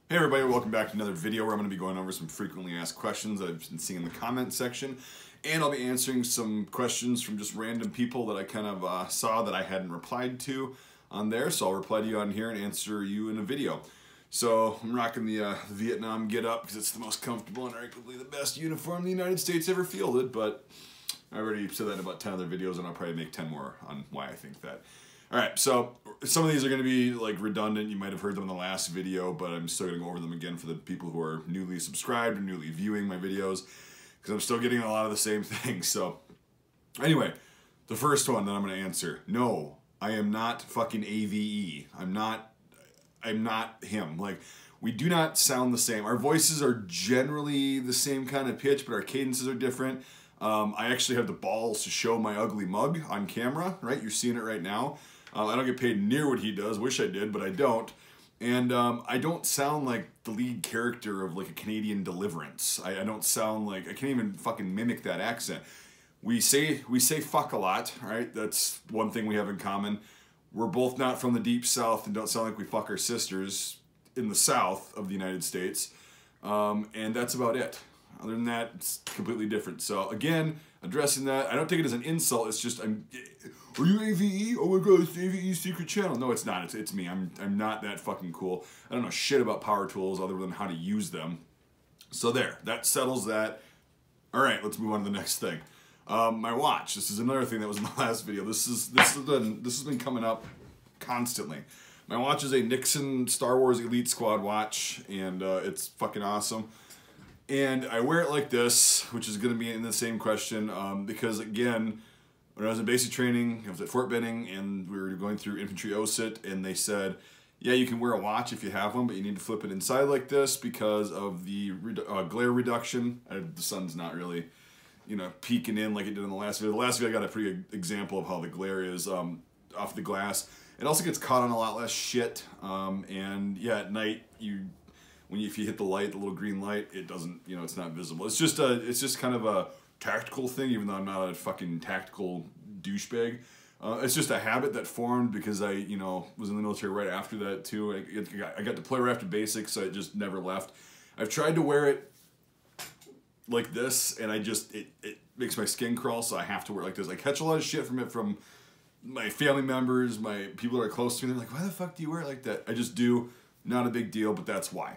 Hey everybody, welcome back to another video where I'm going to be going over some frequently asked questions that I've been seeing in the comment section. And I'll be answering some questions from just random people that I kind of saw that I hadn't replied to on there. So I'll reply to you on here and answer you in a video. So I'm rocking the Vietnam get up because it's the most comfortable and arguably the best uniform the United States ever fielded. But I already said that in about 10 other videos and I'll probably make 10 more on why I think that. Alright, so some of these are going to be like redundant. You might have heard them in the last video, but I'm still going to go over them again for the people who are newly subscribed or newly viewing my videos, because I'm still getting a lot of the same things. So anyway, the first one that I'm going to answer. No, I am not fucking AVE. I'm not him. Like, we do not sound the same. Our voices are generally the same kind of pitch, but our cadences are different. I actually have the balls to show my ugly mug on camera, right? You're seeing it right now. I don't get paid near what he does. Wish I did, but I don't. And I don't sound like the lead character of like a Canadian Deliverance. I don't sound like, I can't even fucking mimic that accent. We say fuck a lot, right? That's one thing we have in common. We're both not from the deep south and don't sound like we fuck our sisters in the south of the United States. And that's about it. Other than that, it's completely different. So again, addressing that, I don't take it as an insult. It's just, are you AVE? Oh my god, it's the AVE secret channel. No, it's not. It's me. I'm not that fucking cool. I don't know shit about power tools other than how to use them. So there, that settles that. All right, let's move on to the next thing. My watch. This is another thing that was in my last video. This has been coming up constantly. My watch is a Nixon Star Wars Elite Squad watch, and it's fucking awesome. And I wear it like this, which is going to be in the same question, because again, when I was in basic training, I was at Fort Benning, and we were going through infantry OSIT, and they said, yeah, you can wear a watch if you have one, but you need to flip it inside like this because of the glare reduction. The sun's not really, peeking in like it did in the last video. The last video I got a pretty good example of how the glare is off the glass. It also gets caught on a lot less shit, and yeah, at night, if you hit the light, the little green light, it doesn't, it's not visible. It's just kind of a tactical thing, even though I'm not a fucking tactical douchebag. It's just a habit that formed because I, was in the military right after that too. I got deployed after basics, so it just never left. I've tried to wear it like this, and it makes my skin crawl, so I have to wear it like this. I catch a lot of shit from it from my family members, my people that are close to me. They're like, why the fuck do you wear it like that? I just do. Not a big deal, but that's why.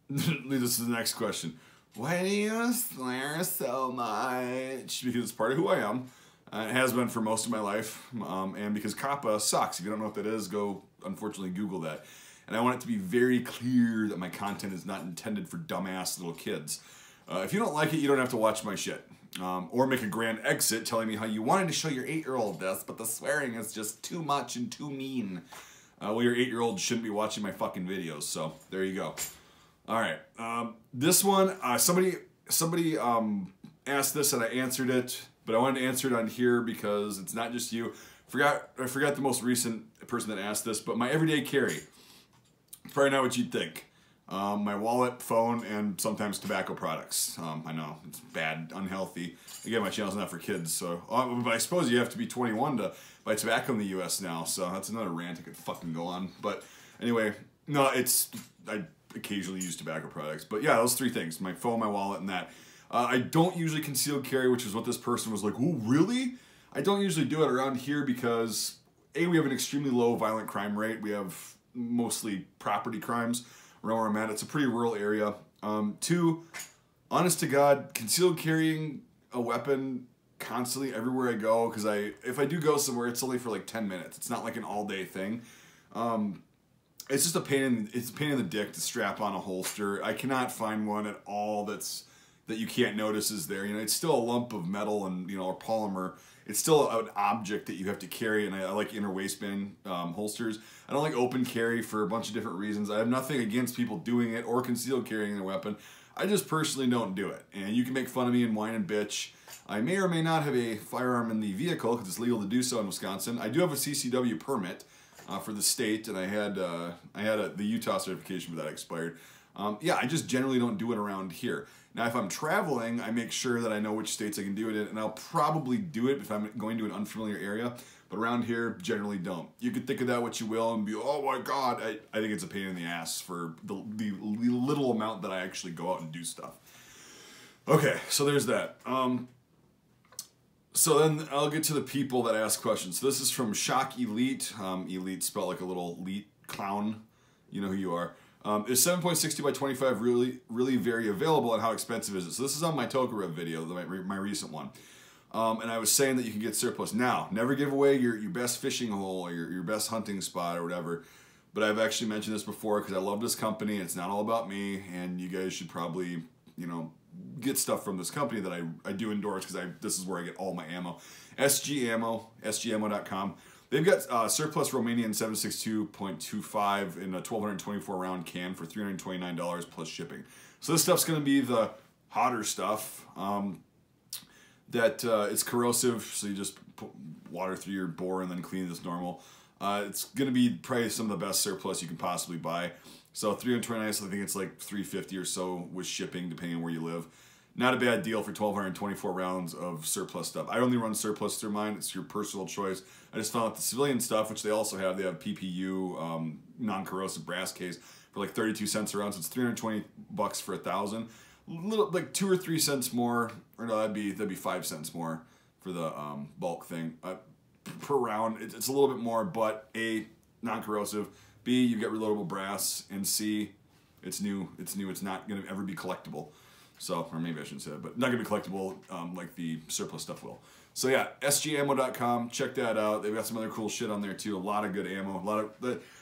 Leads us to the next question. Why do you swear so much? Because it's part of who I am. It has been for most of my life. And because Kappa sucks. If you don't know what that is, go, unfortunately, Google that. And I want it to be very clear that my content is not intended for dumbass little kids. If you don't like it, you don't have to watch my shit. Or make a grand exit telling me how you wanted to show your 8-year-old this, but the swearing is just too much and too mean. Well, your 8-year-old shouldn't be watching my fucking videos, so there you go. All right, this one, somebody asked this and I answered it, but I wanted to answer it on here because it's not just you. I forgot the most recent person that asked this, but my everyday carry. Probably not what you'd think. My wallet, phone, and sometimes tobacco products. I know, it's bad, unhealthy. Again, my channel's not for kids, so... but I suppose you have to be 21 to buy tobacco in the U.S. now, so that's another rant I could fucking go on. But anyway, no, I occasionally use tobacco products. But yeah, those three things, my phone, my wallet, and that. I don't usually conceal carry, which is what this person was like, oh, really? I don't usually do it around here because, A, we have an extremely low violent crime rate. We have mostly property crimes around where I'm at. It's a pretty rural area. 2, honest to God, concealed carrying a weapon constantly everywhere I go, because if I do go somewhere, it's only for like 10 minutes. It's not like an all-day thing. It's just a pain in the dick to strap on a holster. I cannot find one at all that you can't notice is there. It's still a lump of metal and or polymer. It's still an object that you have to carry, and I like inner waistband holsters. I don't like open carry for a bunch of different reasons. I have nothing against people doing it or concealed carrying their weapon. I just personally don't do it. And you can make fun of me and whine and bitch. I may or may not have a firearm in the vehicle because it's legal to do so in Wisconsin. I do have a CCW permit for the state, and I had the Utah certification for that expired. Yeah, I just generally don't do it around here. Now, if I'm traveling, I make sure that I know which states I can do it in, and I'll probably do it if I'm going to an unfamiliar area. But around here, generally don't. You can think of that what you will and be, oh my God. I think it's a pain in the ass for the little amount that I actually go out and do stuff. Okay, so there's that. So then I'll get to the people that ask questions. So this is from Shock Elite. Elite spelled like a little elite clown. You know who you are. Is 7.60 by 25 really very available, and how expensive is it? So this is on my Tokarev video, my recent one. And I was saying that you can get surplus. Now, never give away your best fishing hole or your best hunting spot or whatever. But I've actually mentioned this before because I love this company. And it's not all about me, and you guys should probably, you know, get stuff from this company that I do endorse because this is where I get all my ammo. SG Ammo, sgammo.com. They've got surplus Romanian 7.62.25 in a 1224 round can for $329 plus shipping. So this stuff's going to be the hotter stuff. It's corrosive, so you just put water through your bore and then clean it as normal. It's going to be probably some of the best surplus you can possibly buy. So $329, so I think it's like $350 or so with shipping, depending on where you live. Not a bad deal for 1,224 rounds of surplus stuff. I only run surplus through mine. It's your personal choice. I just found out the civilian stuff, which they also have. They have PPU, non-corrosive brass case for like 32 cents a round. So it's $320 for 1,000. Little like 2 or 3 cents more, or no, that'd be 5 cents more for the bulk thing per round. It's a little bit more, but A, non-corrosive. B, you get reloadable brass, and C, it's new. It's not going to ever be collectible. So, or maybe I shouldn't say that, but not going to be collectible like the surplus stuff will. So yeah, sgammo.com, check that out. They've got some other cool shit on there too. A lot of good ammo.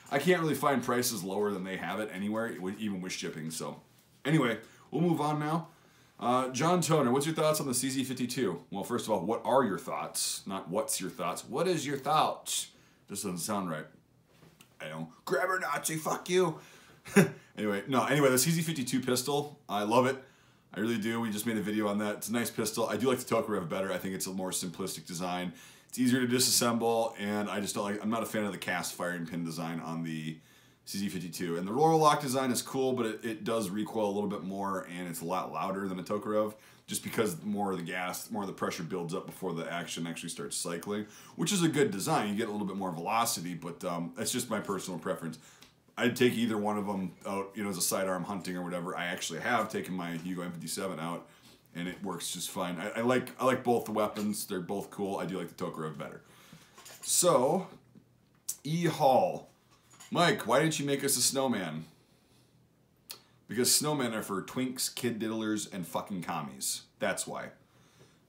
I can't really find prices lower than they have it anywhere, even with shipping. So anyway, we'll move on now. John Toner, what's your thoughts on the CZ52? Well, first of all, what are your thoughts? Not what's your thoughts. What is your thoughts? This doesn't sound right. I don't. Grabber Nazi, fuck you. Anyway, the CZ52 pistol, I love it. I really do. We just made a video on that. It's a nice pistol. I do like the Tokarev better. I think it's a more simplistic design. It's easier to disassemble, and I just don't like. I'm not a fan of the cast firing pin design on the CZ52. And the roller lock design is cool, but it does recoil a little bit more, and it's a lot louder than a Tokarev, just because more of the pressure builds up before the action actually starts cycling, which is a good design. You get a little bit more velocity, but that's just my personal preference. I'd take either one of them out, you know, as a sidearm hunting or whatever. I actually have taken my Hugo M57 out, and it works just fine. I like both the weapons. They're both cool. I do like the Tokarev better. So, E. Hall. Mike, why didn't you make us a snowman? Because snowmen are for twinks, kid diddlers, and fucking commies. That's why.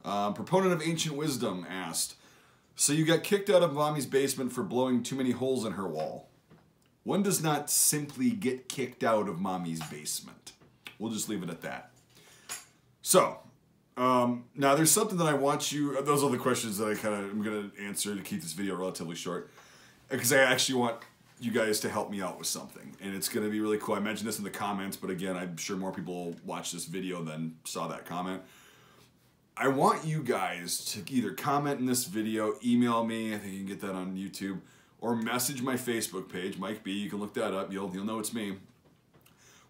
Proponent of Ancient Wisdom asked, so you got kicked out of mommy's basement for blowing too many holes in her wall. One does not simply get kicked out of mommy's basement. We'll just leave it at that. So, now there's something that I want you, those are the questions that I'm going to answer to keep this video relatively short. Because I actually want you guys to help me out with something. And it's going to be really cool. I mentioned this in the comments, but again, I'm sure more people watch this video than saw that comment. I want you guys to either comment in this video, email me, I think you can get that on YouTube, or message my Facebook page, Mike B. You can look that up. You'll know it's me.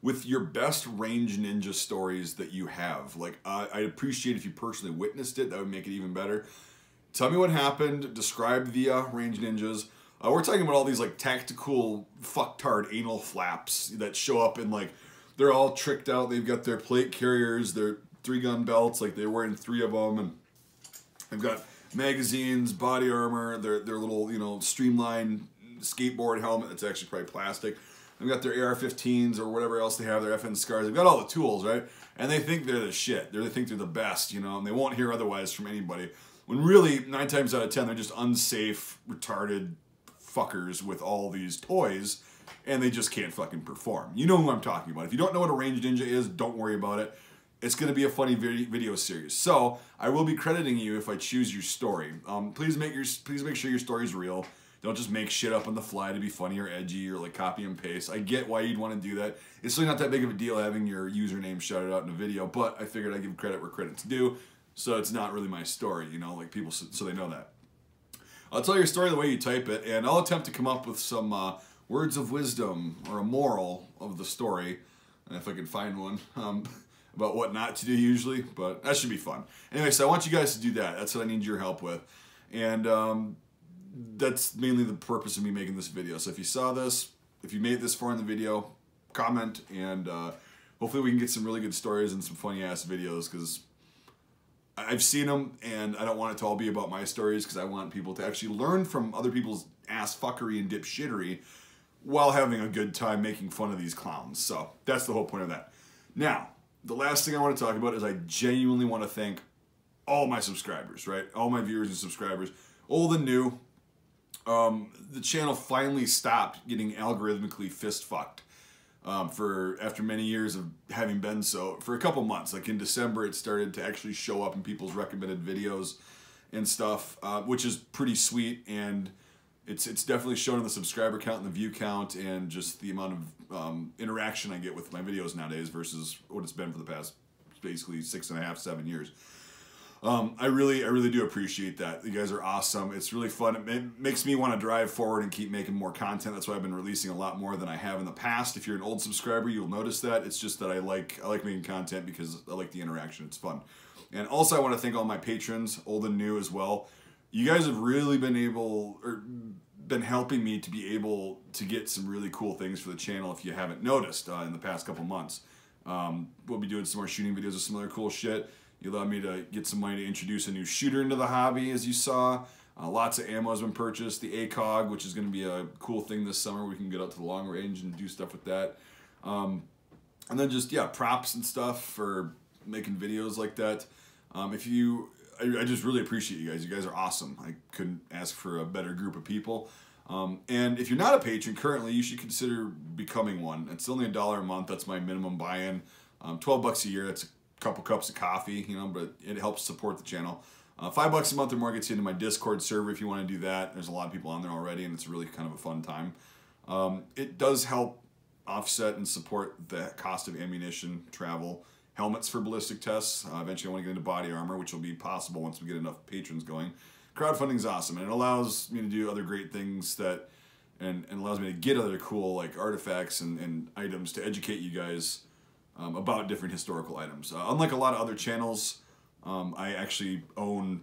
With your best range ninja stories that you have. Like, I'd appreciate if you personally witnessed it. That would make it even better. Tell me what happened. Describe the range ninjas. We're talking about all these like tactical fucktard anal flaps that show up in like, they're all tricked out. They've got their plate carriers, their 3-gun belts. Like they're wearing 3 of them, and they've got magazines, body armor, their little, you know, streamlined skateboard helmet that's actually probably plastic. They've got their AR-15s or whatever else they have, their FN scars. They've got all the tools, right? And they think they're the shit. They think they're the best, you know, and they won't hear otherwise from anybody. When really, 9 times out of 10, they're just unsafe, retarded fuckers with all these toys, and they just can't fucking perform. You know who I'm talking about. If you don't know what a range ninja is, don't worry about it. It's going to be a funny video series. So I will be crediting you if I choose your story. Please make sure your story is real. Don't just make shit up on the fly to be funny or edgy or like copy and paste. I get why you'd want to do that. It's really not that big of a deal having your username shouted out in a video, but I figured I'd give credit where credit's due. So it's not really my story, you know, like people, so they know that. I'll tell your story the way you type it, and I'll attempt to come up with some words of wisdom or a moral of the story, and if I can find one. About what not to do usually, but that should be fun. Anyway, so I want you guys to do that. That's what I need your help with. And that's mainly the purpose of me making this video. So if you saw this, if you made it this far in the video, comment, and hopefully we can get some really good stories and some funny ass videos, because I've seen them and I don't want it to all be about my stories, because I want people to actually learn from other people's ass fuckery and dipshittery while having a good time making fun of these clowns. So that's the whole point of that. Now, the last thing I want to talk about is I genuinely want to thank all my subscribers, right? All my viewers and subscribers, old and new. The channel finally stopped getting algorithmically fist fucked for after many years of having been so for a couple months. Like in December, it started to actually show up in people's recommended videos and stuff, which is pretty sweet. And it's definitely shown in the subscriber count and the view count and just the amount of interaction I get with my videos nowadays versus what it's been for the past basically 6.5, 7 years. I really do appreciate that. You guys are awesome. It's really fun. It makes me want to drive forward and keep making more content. That's why I've been releasing a lot more than I have in the past. If you're an old subscriber, you'll notice that. It's just that I like making content because I like the interaction. It's fun. And also I want to thank all my patrons, old and new as well. You guys have really been helping me to be able to get some really cool things for the channel if you haven't noticed in the past couple months. We'll be doing some more shooting videos of some other cool shit. You allowed me to get some money to introduce a new shooter into the hobby, as you saw. Lots of ammo has been purchased. The ACOG, which is going to be a cool thing this summer. We can get out to the long range and do stuff with that. And then just, yeah, props and stuff for making videos like that. I just really appreciate you guys. You guys are awesome. I couldn't ask for a better group of people. And if you're not a patron currently, you should consider becoming one. It's only $1 a month. That's my minimum buy-in. $12 a year. That's couple cups of coffee, you know, but it helps support the channel. $5 a month or more gets you into my Discord server if you want to do that. There's a lot of people on there already, and it's really kind of a fun time. It does help offset and support the cost of ammunition, travel, helmets for ballistic tests. Eventually I want to get into body armor, which will be possible once we get enough patrons going. Crowdfunding is awesome, and it allows me to do other great things that, and allows me to get other cool like artifacts and items to educate you guys about different historical items. Unlike a lot of other channels, I actually own,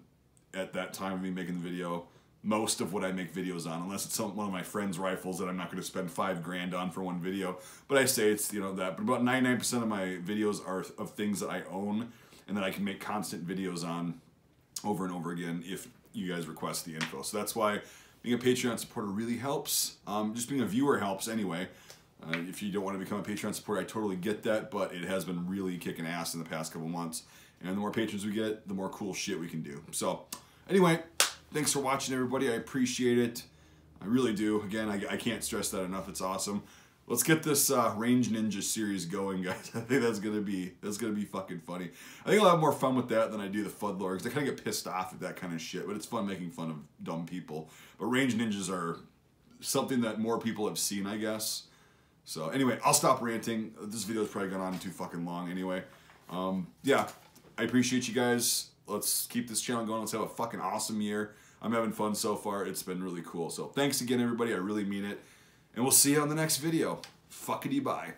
at that time of me making the video, most of what I make videos on, unless it's one of my friend's rifles that I'm not going to spend $5 grand on for one video. But I say it's, you know, that. But about 99% of my videos are of things that I own and that I can make constant videos on over and over again if you guys request the info. So that's why being a Patreon supporter really helps. Just being a viewer helps anyway. If you don't want to become a Patreon supporter, I totally get that, but it has been really kicking ass in the past couple months. And the more patrons we get, the more cool shit we can do. So, anyway, thanks for watching, everybody. I appreciate it. I really do. Again, I can't stress that enough. It's awesome. Let's get this Range Ninja series going, guys. I think that's gonna be fucking funny. I think I'll have more fun with that than I do the Fudlore, because I kind of get pissed off at that kind of shit. But it's fun making fun of dumb people. But Range Ninjas are something that more people have seen, I guess. So anyway, I'll stop ranting. This video's probably gone on too fucking long anyway. Yeah, I appreciate you guys. Let's keep this channel going. Let's have a fucking awesome year. I'm having fun so far. It's been really cool. So thanks again, everybody. I really mean it. And we'll see you on the next video. Fuckity bye.